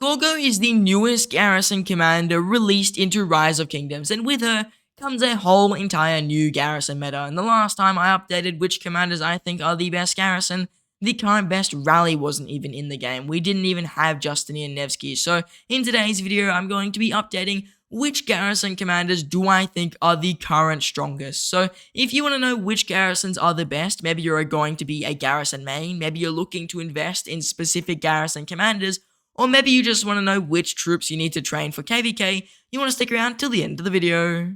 Gorgo is the newest garrison commander released into Rise of Kingdoms, and with her comes a whole entire new garrison meta. And the last time I updated which commanders I think are the best garrison, the current best rally wasn't even in the game. We didn't even have Justinian Nevsky. So in today's video, I'm going to be updating which garrison commanders do I think are the current strongest. So if you want to know which garrisons are the best, maybe you're going to be a garrison main, maybe you're looking to invest in specific garrison commanders, or maybe you just want to know which troops you need to train for KVK, you want to stick around till the end of the video.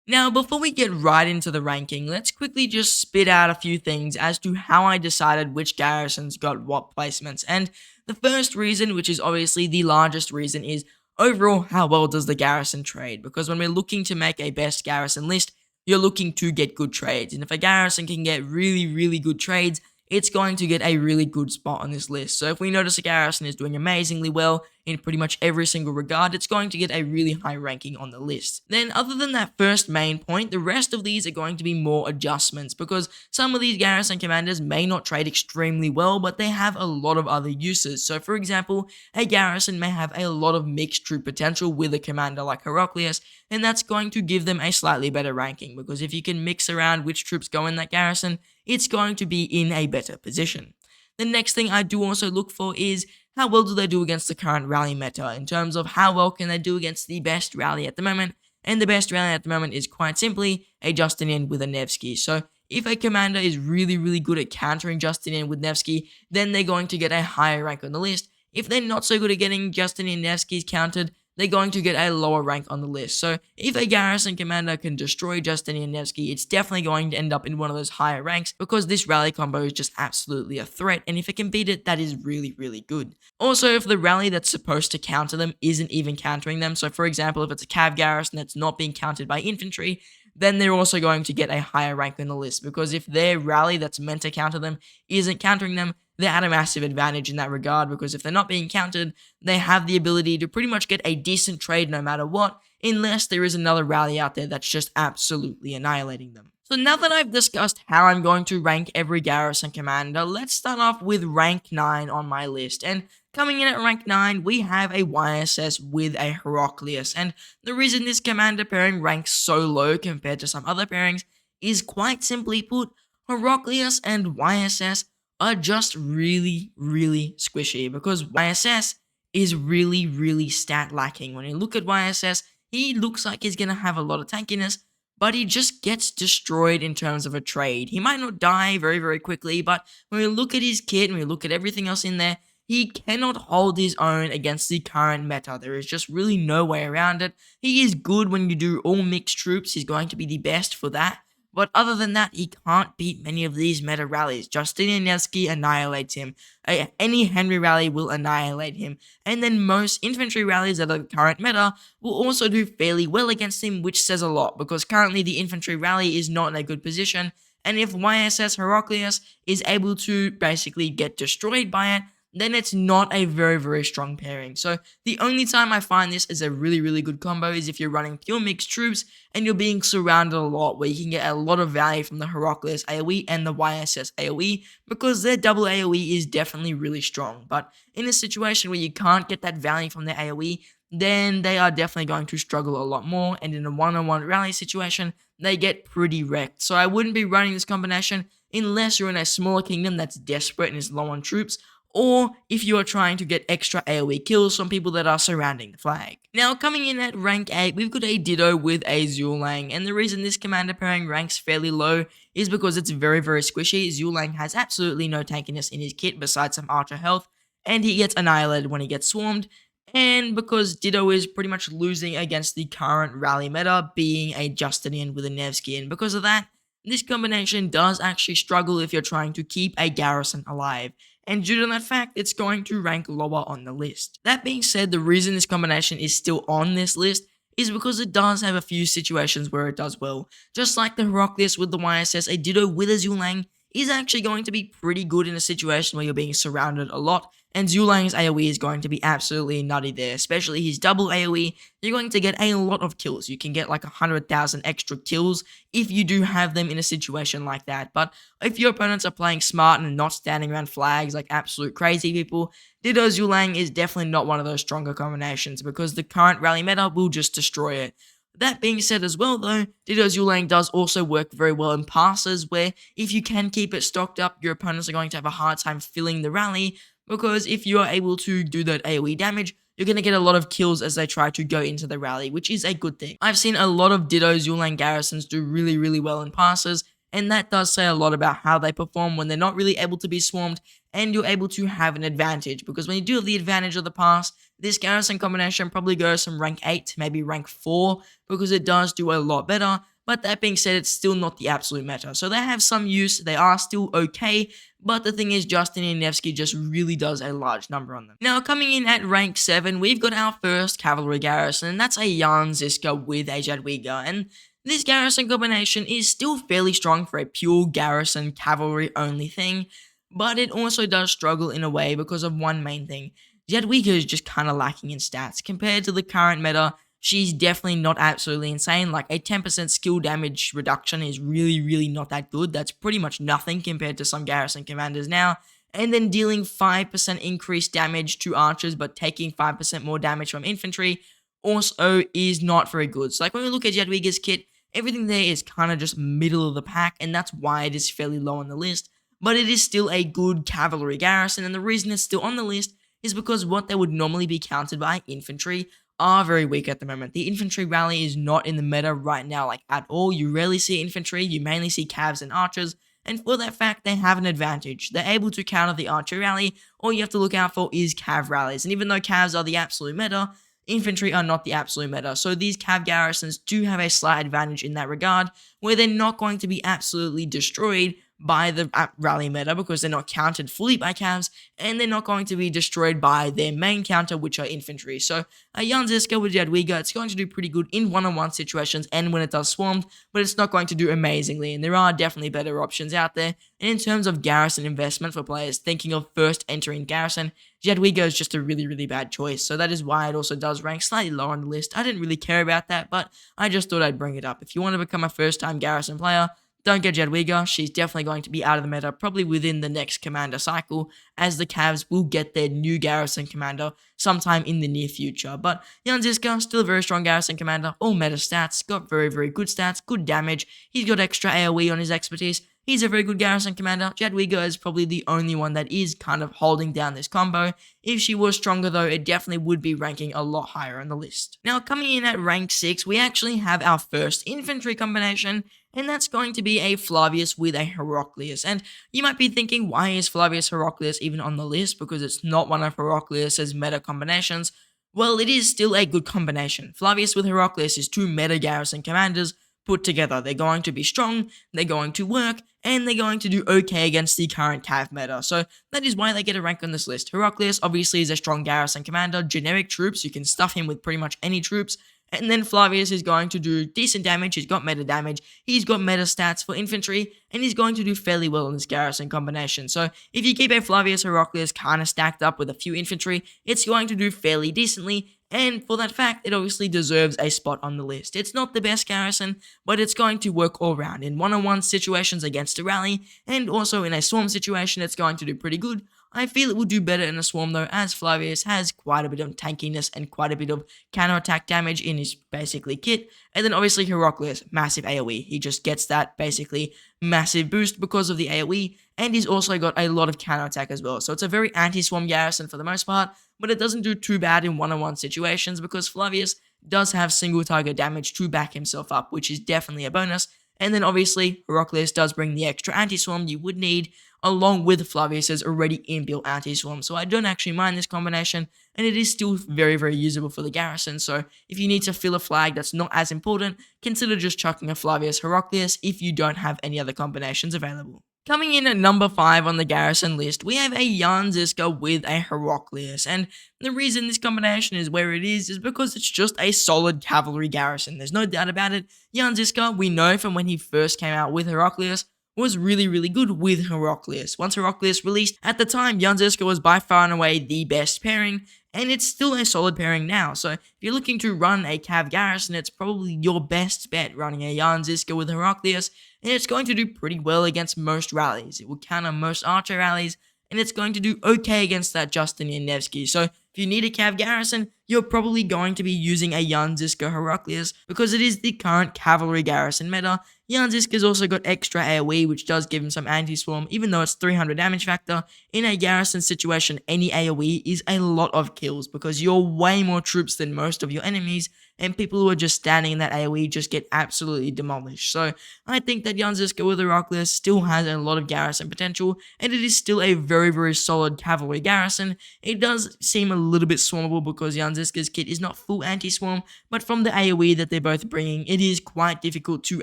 Now, before we get right into the ranking, let's quickly just spit out a few things as to how I decided which garrisons got what placements. And the first reason, which is obviously the largest reason, is overall how well does the garrison trade? Because when we're looking to make a best garrison list, you're looking to get good trades. And if a garrison can get really good trades, it's going to get a really good spot on this list. So if we notice a garrison is doing amazingly well in pretty much every single regard, it's going to get a really high ranking on the list. Then other than that first main point, the rest of these are going to be more adjustments, because some of these garrison commanders may not trade extremely well, but they have a lot of other uses. So for example, a garrison may have a lot of mixed troop potential with a commander like Heraclius, and that's going to give them a slightly better ranking, because if you can mix around which troops go in that garrison, it's going to be in a better position. The next thing I do also look for is how well do they do against the current rally meta, in terms of how well can they do against the best rally at the moment, and the best rally at the moment is quite simply a Justinian with a Nevsky. So if a commander is really good at countering Justinian with Nevsky, then they're going to get a higher rank on the list. If they're not so good at getting Justinian Nevskys countered, they're going to get a lower rank on the list. So if a garrison commander can destroy Justinian Nevsky, it's definitely going to end up in one of those higher ranks, because this rally combo is just absolutely a threat, and if it can beat it, that is really good. Also, if the rally that's supposed to counter them isn't even countering them, so for example, if it's a cav garrison that's not being countered by infantry, then they're also going to get a higher rank on the list, because if their rally that's meant to counter them isn't countering them, they're at a massive advantage in that regard, because if they're not being countered, they have the ability to pretty much get a decent trade no matter what, unless there is another rally out there that's just absolutely annihilating them. So now that I've discussed how I'm going to rank every garrison commander, let's start off with rank 9 on my list. And coming in at rank 9, we have a YSS with a Heraclius, and the reason this commander pairing ranks so low compared to some other pairings is quite simply put, Heraclius and YSS are just really squishy, because YSS is really stat lacking. When you look at YSS, he looks like he's gonna have a lot of tankiness, but he just gets destroyed in terms of a trade. He might not die very quickly, but when we look at his kit and we look at everything else in there, he cannot hold his own against the current meta. There is just really no way around it. He is good when you do all mixed troops. He's going to be the best for that. But other than that, he can't beat many of these meta rallies. Justinian Nevsky annihilates him. Any Henry rally will annihilate him. And then most infantry rallies that are the current meta will also do fairly well against him, which says a lot, because currently the infantry rally is not in a good position. And if YSS Heraclius is able to basically get destroyed by it, then it's not a very strong pairing. So the only time I find this is a really good combo is if you're running pure mixed troops and you're being surrounded a lot, where you can get a lot of value from the Heraclius AoE and the YSS AoE, because their double AoE is definitely really strong. But in a situation where you can't get that value from their AoE, then they are definitely going to struggle a lot more, and in a one-on-one rally situation, they get pretty wrecked. So I wouldn't be running this combination unless you're in a smaller kingdom that's desperate and is low on troops, or if you are trying to get extra AoE kills from people that are surrounding the flag. Now, coming in at rank 8, we've got a Ditto with a Zulang, and the reason this commander pairing ranks fairly low is because it's very squishy. Zulang has absolutely no tankiness in his kit besides some archer health, and he gets annihilated when he gets swarmed, and because Ditto is pretty much losing against the current rally meta, being a Justinian with a Nevsky, and because of that, this combination does actually struggle if you're trying to keep a garrison alive, and due to that fact, it's going to rank lower on the list. That being said, the reason this combination is still on this list is because it does have a few situations where it does well. Just like the Heraclius with the YSS, a Ditto with a Zulang is actually going to be pretty good in a situation where you're being surrounded a lot, and Zulang's AoE is going to be absolutely nutty there, especially his double AoE. You're going to get a lot of kills. You can get like 100,000 extra kills if you do have them in a situation like that. But if your opponents are playing smart and not standing around flags like absolute crazy people, Ditto Zulang is definitely not one of those stronger combinations because the current rally meta will just destroy it. That being said as well though, Ditto Zulang does also work very well in passes where if you can keep it stocked up, your opponents are going to have a hard time filling the rally, because if you are able to do that AoE damage, you're going to get a lot of kills as they try to go into the rally, which is a good thing. I've seen a lot of Ditto Zulang Garrisons do really well in passes, and that does say a lot about how they perform when they're not really able to be swarmed, and you're able to have an advantage, because when you do have the advantage of the pass, this Garrison combination probably goes from rank 8 to maybe rank 4, because it does do a lot better. But that being said, it's still not the absolute meta. So they have some use, they are still okay, but the thing is, Justin and Nevsky just really does a large number on them. Now, coming in at rank 7, we've got our first Cavalry Garrison, and that's a Jan Ziska with a Jadwiga, and this Garrison combination is still fairly strong for a pure Garrison Cavalry only thing, but it also does struggle in a way because of one main thing. Jadwiga is just kind of lacking in stats. Compared to the current meta, she's definitely not absolutely insane. Like a 10% skill damage reduction is really not that good. That's pretty much nothing compared to some Garrison commanders now. And then dealing 5% increased damage to archers but taking 5% more damage from infantry also is not very good. So like when we look at Jadwiga's kit, everything there is kind of just middle of the pack, and that's why it is fairly low on the list. But it is still a good cavalry garrison, and the reason it's still on the list is because what they would normally be countered by, infantry, are very weak at the moment. The infantry rally is not in the meta right now, like at all. You rarely see infantry, you mainly see cavs and archers, and for that fact, they have an advantage. They're able to counter the archer rally. All you have to look out for is cav rallies, and even though cavs are the absolute meta, infantry are not the absolute meta, so these cav garrisons do have a slight advantage in that regard, where they're not going to be absolutely destroyed by the rally meta because they're not countered fully by cavs, and they're not going to be destroyed by their main counter, which are infantry. So a Jan Ziska with Jadwiga, it's going to do pretty good in one-on-one situations and when it does swarmed, but it's not going to do amazingly, and there are definitely better options out there. And in terms of garrison investment for players thinking of first entering garrison, Jadwiga is just a really bad choice, so that is why it also does rank slightly lower on the list. I didn't really care about that, but I just thought I'd bring it up. If you want to become a first-time garrison player, don't get Jadwiga. She's definitely going to be out of the meta probably within the next commander cycle, as the Cavs will get their new garrison commander sometime in the near future. But Jan Ziska, still a very strong garrison commander, all meta stats, got very good stats, good damage, he's got extra AoE on his expertise. He's a very good garrison commander. Jadwiga is probably the only one that is kind of holding down this combo. If she was stronger though, it definitely would be ranking a lot higher on the list. Now coming in at rank 6, we actually have our first infantry combination, and that's going to be a Flavius with a Heraclius. And you might be thinking, why is Flavius Heraclius even on the list? Because it's not one of Heraclius's meta combinations. Well, it is still a good combination. Flavius with Heraclius is two meta garrison commanders put together. They're going to be strong, they're going to work, and they're going to do okay against the current cav meta. So that is why they get a rank on this list. Heraclius obviously is a strong garrison commander, generic troops, you can stuff him with pretty much any troops. And then Flavius is going to do decent damage, he's got meta damage, he's got meta stats for infantry, and he's going to do fairly well in this garrison combination. So if you keep a Flavius Heraclius kind of stacked up with a few infantry, it's going to do fairly decently, and for that fact, it obviously deserves a spot on the list. It's not the best garrison, but it's going to work all round. In one-on-one situations against a rally, and also in a swarm situation, it's going to do pretty good. I feel it will do better in a swarm though, as Flavius has quite a bit of tankiness and quite a bit of counterattack damage in his basically kit. And then obviously Heraclius, massive AoE. He just gets that basically massive boost because of the AoE, and he's also got a lot of counterattack as well. So it's a very anti-swarm garrison for the most part, but it doesn't do too bad in one-on-one situations because Flavius does have single target damage to back himself up, which is definitely a bonus. And then obviously Heraclius does bring the extra anti-swarm you would need, along with Flavius's already inbuilt anti-swarm. So I don't actually mind this combination, and it is still very usable for the garrison. So if you need to fill a flag that's not as important, consider just chucking a Flavius Heraclius if you don't have any other combinations available. Coming in at number 5 on the garrison list, we have a Jan Ziska with a Heraclius, and the reason this combination is where it is because it's just a solid cavalry garrison. There's no doubt about it. Jan Ziska, we know from when he first came out with Heraclius, was really good with Heraclius. Once Heraclius released, at the time, Jan Ziska was by far and away the best pairing, and it's still a solid pairing now. So if you're looking to run a Cav Garrison, it's probably your best bet running a Jan Ziska with Heraclius, and it's going to do pretty well against most rallies. It will counter most archer rallies, and it's going to do okay against that Justinian Nevsky. So if you need a Cav Garrison, you're probably going to be using a Jan Ziska Heraclius because it is the current cavalry garrison meta. Jan Ziska's also got extra AoE, which does give him some anti-swarm, even though it's 300 damage factor. In a garrison situation, any AoE is a lot of kills because you're way more troops than most of your enemies, and people who are just standing in that AoE just get absolutely demolished. So I think that Jan Ziska with Heraclius still has a lot of garrison potential, and it is still a very solid cavalry garrison. It does seem a little bit swarmable because Jan Ziska's kit is not full anti-swarm, but from the AoE that they're both bringing, it is quite difficult to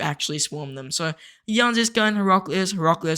actually swarm them. So Jan Ziska and Heraclius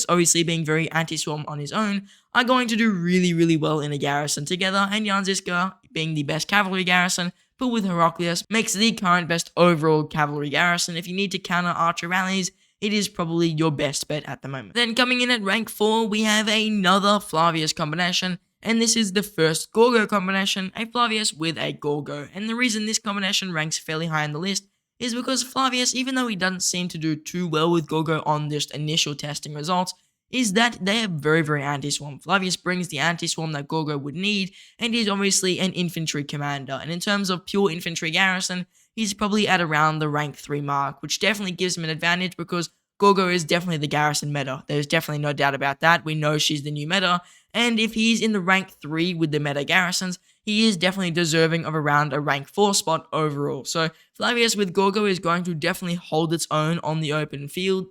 obviously being very anti-swarm on his own, are going to do really well in a garrison together, and Jan Ziska being the best cavalry garrison, but with Heraclius, makes the current best overall cavalry garrison. If you need to counter archer rallies, it is probably your best bet at the moment. Then coming in at rank 4, we have another Flavius combination, and this is the first Gorgo combination, a Flavius with a Gorgo. And the reason this combination ranks fairly high on the list is because Flavius, even though he doesn't seem to do too well with Gorgo on just initial testing results, is that they are very anti-swarm. Flavius brings the anti-swarm that Gorgo would need, and he's obviously an infantry commander. And in terms of pure infantry garrison, he's probably at around the rank 3 mark, which definitely gives him an advantage because Gorgo is definitely the garrison meta. There's definitely no doubt about that. We know she's the new meta, and if he's in the rank 3 with the meta garrisons, he is definitely deserving of around a rank 4 spot overall. So Flavius with Gorgo is going to definitely hold its own on the open field.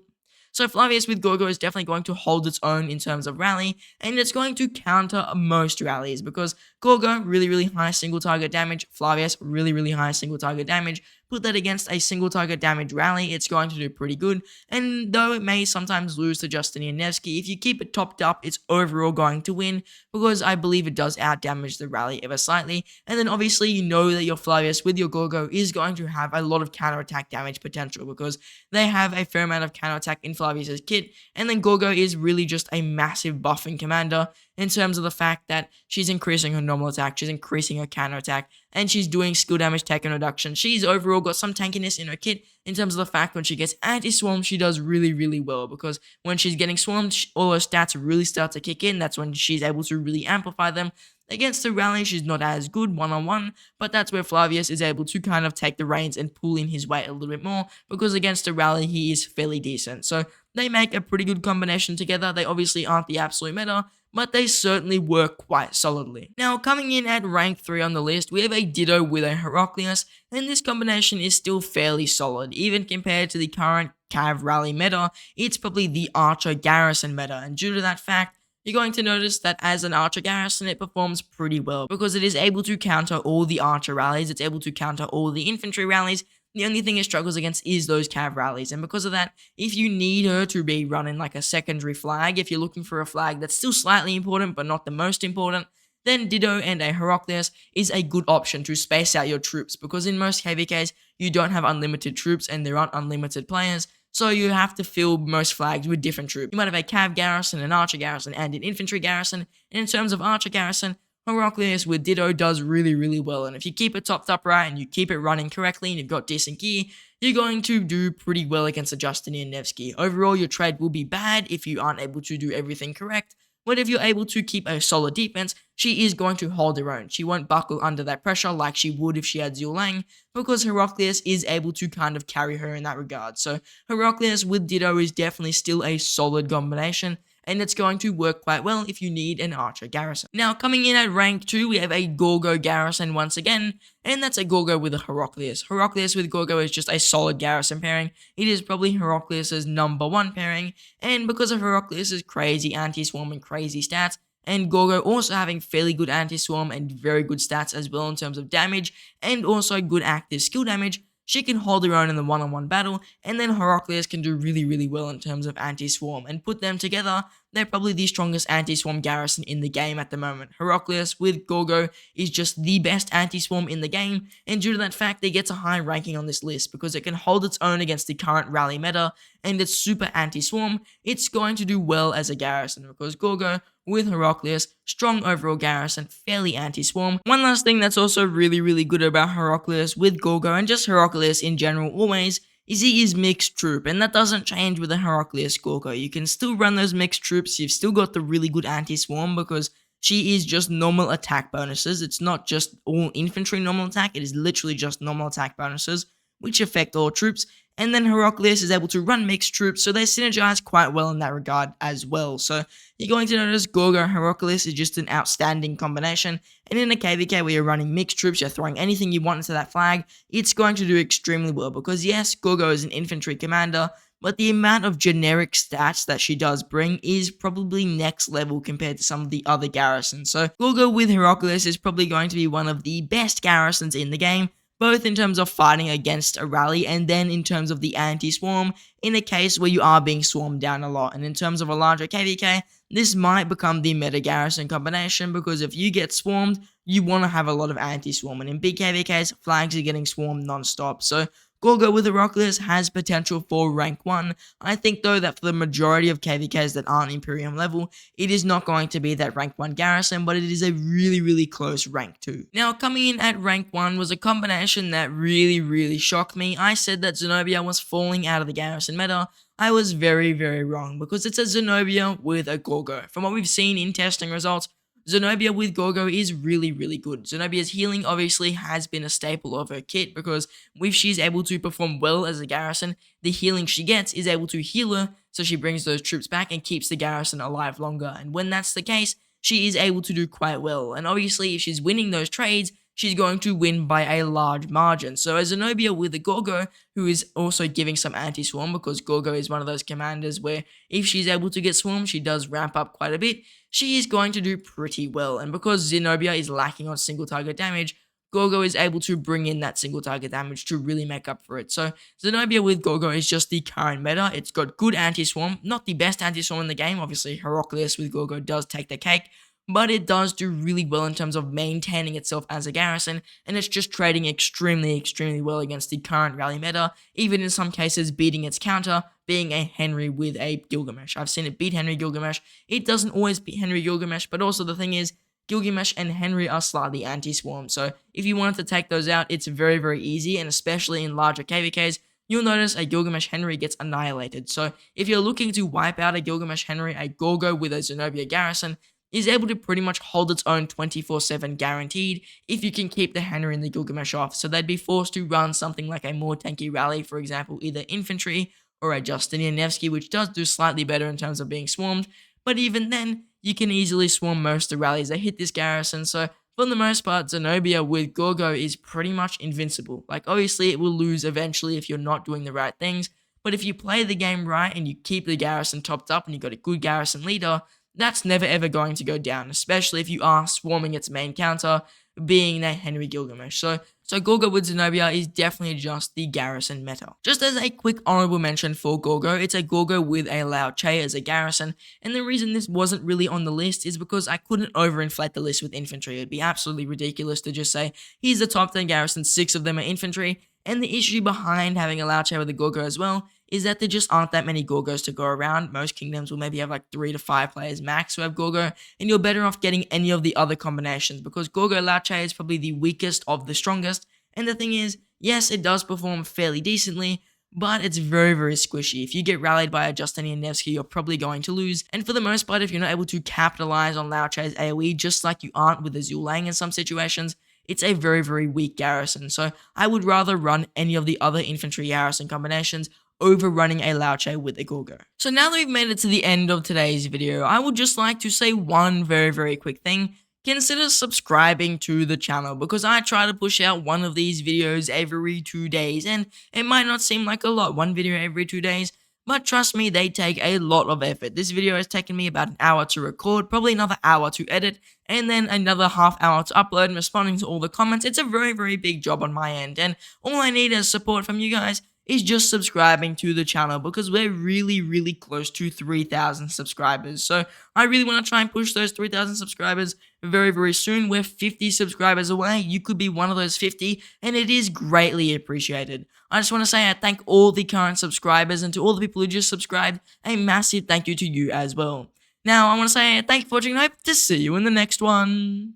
So Flavius with Gorgo is definitely going to hold its own in terms of rally, and it's going to counter most rallies because Gorgo, really high single target damage, Flavius, really high single target damage. Put that against a single target damage rally, it's going to do pretty good, and though it may sometimes lose to Justinian Nevsky, if you keep it topped up, it's overall going to win because I believe it does out-damage the rally ever slightly, and then obviously you know that your Flavius with your Gorgo is going to have a lot of counterattack damage potential because they have a fair amount of counterattack in Flavius's kit, and then Gorgo is really just a massive buffing commander in terms of the fact that she's increasing her normal attack, she's increasing her counterattack, and she's doing skill damage taken reduction. She's overall got some tankiness in her kit in terms of the fact when she gets anti-swarm, she does really well because when she's getting swarmed, all her stats really start to kick in. That's when she's able to really amplify them. Against the rally, she's not as good one-on-one, but that's where Flavius is able to kind of take the reins and pull in his weight a little bit more because against the rally, he is fairly decent. So they make a pretty good combination together. They obviously aren't the absolute meta, but they certainly work quite solidly. Now, coming in at rank 3 on the list, we have a Ditto with a Heraclius, and this combination is still fairly solid. Even compared to the current Cav Rally meta, it's probably the Archer Garrison meta, and due to that fact, you're going to notice that as an Archer Garrison, it performs pretty well, because it is able to counter all the Archer rallies, it's able to counter all the infantry rallies. The only thing it struggles against is those Cav rallies, and because of that, if you need her to be running like a secondary flag, if you're looking for a flag that's still slightly important but not the most important, then Ditto and a Heraclius is a good option to space out your troops, because in most KVKs, you don't have unlimited troops and there aren't unlimited players, so you have to fill most flags with different troops. You might have a Cav Garrison, an Archer Garrison, and an Infantry Garrison, and in terms of Archer Garrison, Heraclius with Ditto does really well, and if you keep it topped up right and you keep it running correctly and you've got decent gear, you're going to do pretty well against a Justinian Nevsky. Overall, your trade will be bad if you aren't able to do everything correct, but if you're able to keep a solid defense, she is going to hold her own. She won't buckle under that pressure like she would if she had Zul Lang, because Heraclius is able to kind of carry her in that regard. So Heraclius with Ditto is definitely still a solid combination, and it's going to work quite well if you need an Archer Garrison. Now, coming in at rank 2, we have a Gorgo Garrison once again, and that's a Gorgo with a Heraclius. Heraclius with Gorgo is just a solid Garrison pairing. It is probably Heraclius's #1 pairing, and because of Heraclius's crazy anti-swarm and crazy stats, and Gorgo also having fairly good anti-swarm and very good stats as well in terms of damage, and also good active skill damage, she can hold her own in the one-on-one battle, and then Heraclius can do really well in terms of anti-swarm, and put them together, they're probably the strongest anti-swarm garrison in the game at the moment. Heraclius with Gorgo is just the best anti-swarm in the game, and due to that fact, it gets a high ranking on this list because it can hold its own against the current rally meta, and it's super anti-swarm. It's going to do well as a garrison because Gorgo with Heraclius, strong overall garrison, fairly anti-swarm. One last thing that's also really good about Heraclius with Gorgo, and just Heraclius in general always, is he is mixed troop, and that doesn't change with the Heraclius Gorgo. You can still run those mixed troops, you've still got the really good anti-swarm because she is just normal attack bonuses. It's not just all infantry normal attack, it is literally just normal attack bonuses, which affect all troops. And then Heraclius is able to run mixed troops, so they synergize quite well in that regard as well. So you're going to notice Gorgo Heraclius is just an outstanding combination, and in a KVK where you're running mixed troops, you're throwing anything you want into that flag, it's going to do extremely well because yes, Gorgo is an infantry commander, but the amount of generic stats that she does bring is probably next level compared to some of the other garrisons. So Gorgo with Heraclius is probably going to be one of the best garrisons in the game, both in terms of fighting against a rally and then in terms of the anti-swarm in a case where you are being swarmed down a lot. And in terms of a larger KVK, this might become the meta garrison combination because if you get swarmed, you want to have a lot of anti-swarm, and in big KVKs, flags are getting swarmed non-stop. So Gorgo with Heraclius has potential for rank 1. I think though that for the majority of KVKs that aren't Imperium level, it is not going to be that rank 1 garrison, but it is a really close rank 2. Now coming in at rank 1 was a combination that really shocked me. I said that Zenobia was falling out of the garrison meta. I was very wrong because it's a Zenobia with a Gorgo. From what we've seen in testing results, Zenobia with Gorgo is really good. Zenobia's healing obviously has been a staple of her kit because if she's able to perform well as a garrison, the healing she gets is able to heal her, so she brings those troops back and keeps the garrison alive longer. And when that's the case, she is able to do quite well. And obviously if she's winning those trades, she's going to win by a large margin. So as Zenobia with a Gorgo, who is also giving some anti-swarm because Gorgo is one of those commanders where if she's able to get swarmed, she does ramp up quite a bit, she is going to do pretty well. And because Zenobia is lacking on single target damage, Gorgo is able to bring in that single target damage to really make up for it. So Zenobia with Gorgo is just the current meta. It's got good anti-swarm, not the best anti-swarm in the game. Obviously Heraclius with Gorgo does take the cake, but it does do really well in terms of maintaining itself as a garrison, and it's just trading extremely well against the current rally meta, even in some cases beating its counter, being a Henry with a Gilgamesh. I've seen it beat Henry Gilgamesh. It doesn't always beat Henry Gilgamesh, but also the thing is, Gilgamesh and Henry are slightly anti-swarm, so if you wanted to take those out, it's very easy, and especially in larger KVKs, you'll notice a Gilgamesh Henry gets annihilated. So if you're looking to wipe out a Gilgamesh Henry, a Gorgo with a Zenobia garrison is able to pretty much hold its own 24/7 guaranteed if you can keep the Henry and the Gilgamesh off. So they'd be forced to run something like a more tanky rally, for example, either infantry or a Justinian Nevsky, which does do slightly better in terms of being swarmed. But even then, you can easily swarm most of the rallies that hit this garrison. So for the most part, Zenobia with Gorgo is pretty much invincible. Like obviously it will lose eventually if you're not doing the right things, but if you play the game right and you keep the garrison topped up and you've got a good garrison leader, that's never ever going to go down, especially if you are swarming its main counter, being that Henry Gilgamesh. So Gorgo with Zenobia is definitely just the garrison meta. Just as a quick honourable mention for Gorgo, it's a Gorgo with a Lao Che as a garrison, and the reason this wasn't really on the list is because I couldn't overinflate the list with infantry. It'd be absolutely ridiculous to just say, here's the top 10 garrisons, 6 of them are infantry, and the issue behind having a Lao Che with a Gorgo as well is that there just aren't that many Gorgos to go around. Most kingdoms will maybe have like 3 to 5 players max who have Gorgo, and you're better off getting any of the other combinations because Gorgo Lao Che is probably the weakest of the strongest. And the thing is, yes, it does perform fairly decently, but it's very squishy. If you get rallied by a Justinian Nevsky, you're probably going to lose. And for the most part, if you're not able to capitalize on Lao Che's AoE, just like you aren't with a Zulang in some situations, it's a very weak garrison. So I would rather run any of the other infantry garrison combinations over running a Lao Che with a Gorgo. So now that we've made it to the end of today's video, I would just like to say one very quick thing. Consider subscribing to the channel because I try to push out one of these videos every 2 days, and it might not seem like a lot, one video every 2 days, but trust me, they take a lot of effort. This video has taken me about an hour to record, probably another hour to edit, and then another half hour to upload and responding to all the comments. It's a very, very big job on my end, and all I need is support from you guys is just subscribing to the channel, because we're really, really close to 3,000 subscribers. So I really want to try and push those 3,000 subscribers very, very soon. We're 50 subscribers away. You could be one of those 50, and it is greatly appreciated. I just want to say I thank all the current subscribers, and to all the people who just subscribed, a massive thank you to you as well. Now, I want to say thank you for watching, and I hope to see you in the next one.